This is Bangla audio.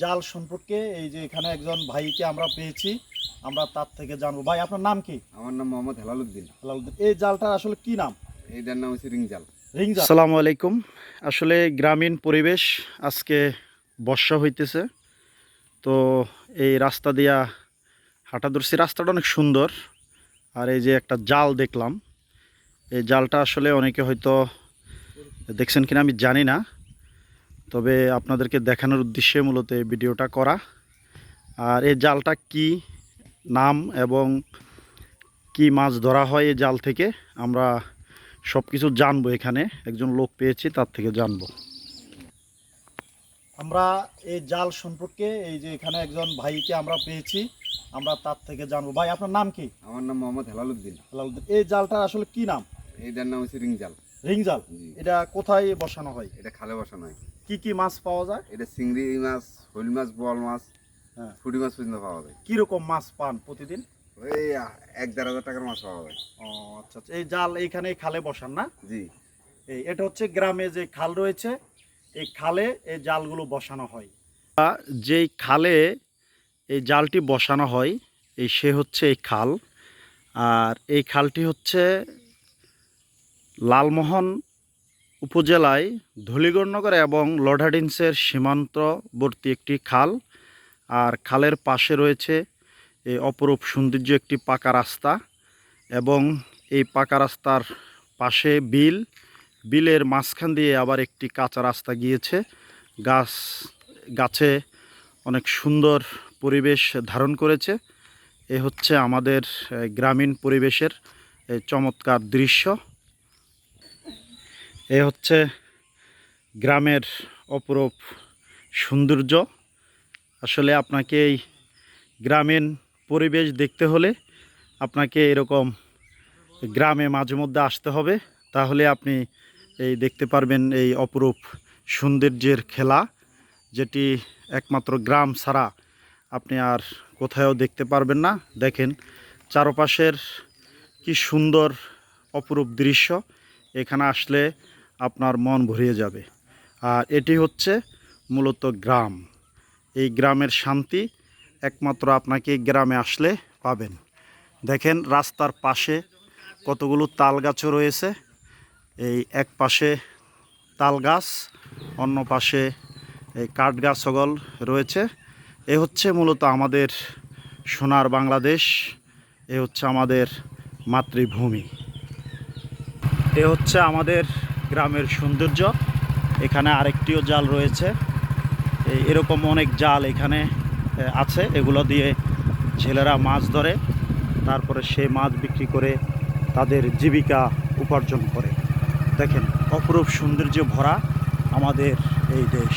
জাল সম্পর্কে এই যে এখানে একজন ভাইকে আমরা পেয়েছি, আমরা তার থেকে জানবো। ভাই, আপনার নাম কি? আমার নাম মোহাম্মদ হেলালুদ্দিন। এই জালটা আসলে কি নাম? এইটার নাম হচ্ছে রিং জাল। আসসালামু আলাইকুম। আসলে গ্রামীণ পরিবেশ, আজকে বর্ষা হইতেছে, তো এই রাস্তা দিয়া হাঁটা ধরছি। রাস্তাটা অনেক সুন্দর। আর এই যে একটা জাল দেখলাম, এই জালটা আসলে অনেকে হয়তো দেখছেন কিনা আমি জানি না, তবে আপনাদেরকে দেখানোর উদ্দেশ্যে মূলত এই ভিডিওটা করা। আর এই জালটা কি নাম এবং কি মাছ ধরা হয় এই জাল থেকে, আমরা সব কিছু জানবো। এখানে একজন লোক পেয়েছি, তার থেকে জানবো। আমরা এই জাল সম্পর্কে এই যে এখানে একজন ভাইকে আমরা পেয়েছি, আমরা তার থেকে জানবো। ভাই, আপনার নাম কি? আমার নাম মোহাম্মদ হেলালুদ্দিন। এই জালটা আসলে কি নাম? এইটার নাম হচ্ছে রিং জাল। রিং জাল। এটা কোথায় বসানো হয়? এটা খালে বসানো হয়। কি কি মাছ পাওয়া যায়? এটা চিংড়ি মাছ, শৈল মাছ, বোয়াল মাছ, হ্যাঁ, ফুটি মাছ পর্যন্ত পাওয়া যায়। কিরকম মাছ পান প্রতিদিন? ওই 1-1.5 হাজার টাকার মাছ পাওয়া যায়। ও আচ্ছা আচ্ছা। এই জাল এইখানে খালে বসান না? জি। এটা হচ্ছে গ্রামে যে খাল রয়েছে, এই খালে এই জালগুলো বসানো হয়। যেই খালে এই জালটি বসানো হয়, সে হচ্ছে এই খাল। আর এই খালটি হচ্ছে লালমোহন উপজেলায় ধলিগড়নগর এবং লর্ডহার্ডিন্সের সীমান্তবর্তী একটি খাল। আর খালের পাশে রয়েছে এই অপরূপ সৌন্দর্য একটি পাকা রাস্তা, এবং এই পাকা রাস্তার পাশে বিলের মাঝখান দিয়ে আবার একটি কাঁচা রাস্তা গিয়েছে। গাছে অনেক সুন্দর পরিবেশ ধারণ করেছে। এ হচ্ছে আমাদের গ্রামীণ পরিবেশের চমৎকার দৃশ্য। এ হচ্ছে গ্রামের অপরূপ সৌন্দর্য। আসলে আপনাকে এই গ্রামীণ পরিবেশ দেখতে হলে আপনাকে এরকম গ্রামে মাঝে মধ্যে আসতে হবে, তাহলে আপনি এই দেখতে পারবেন এই অপরূপ সৌন্দর্যের খেলা, যেটি একমাত্র গ্রাম ছাড়া আপনি আর কোথাও দেখতে পারবেন না। দেখেন চারপাশের কি সুন্দর অপরূপ দৃশ্য, এখানে আসলে আপনার মন ভরিয়ে যাবে। আর এটি হচ্ছে মূলত গ্রাম। এই গ্রামের শান্তি একমাত্র আপনাকে গ্রামে আসলে পাবেন। দেখেন রাস্তার পাশে কতগুলো তাল গাছও রয়েছে। এই এক পাশে তাল গাছ, অন্য পাশে এই কাঠ গাছ সকল রয়েছে। এ হচ্ছে মূলত আমাদের সোনার বাংলাদেশ, এ হচ্ছে আমাদের মাতৃভূমি, এ হচ্ছে আমাদের গ্রামের সৌন্দর্য। এখানে আরেকটিও জাল রয়েছে। এরকম অনেক জাল এখানে আছে, এগুলো দিয়ে ছেলেরা মাছ ধরে, তারপরে সেই মাছ বিক্রি করে তাদের জীবিকা উপার্জন করে। দেখেন অপরূপ সৌন্দর্য ভরা আমাদের এই দেশ।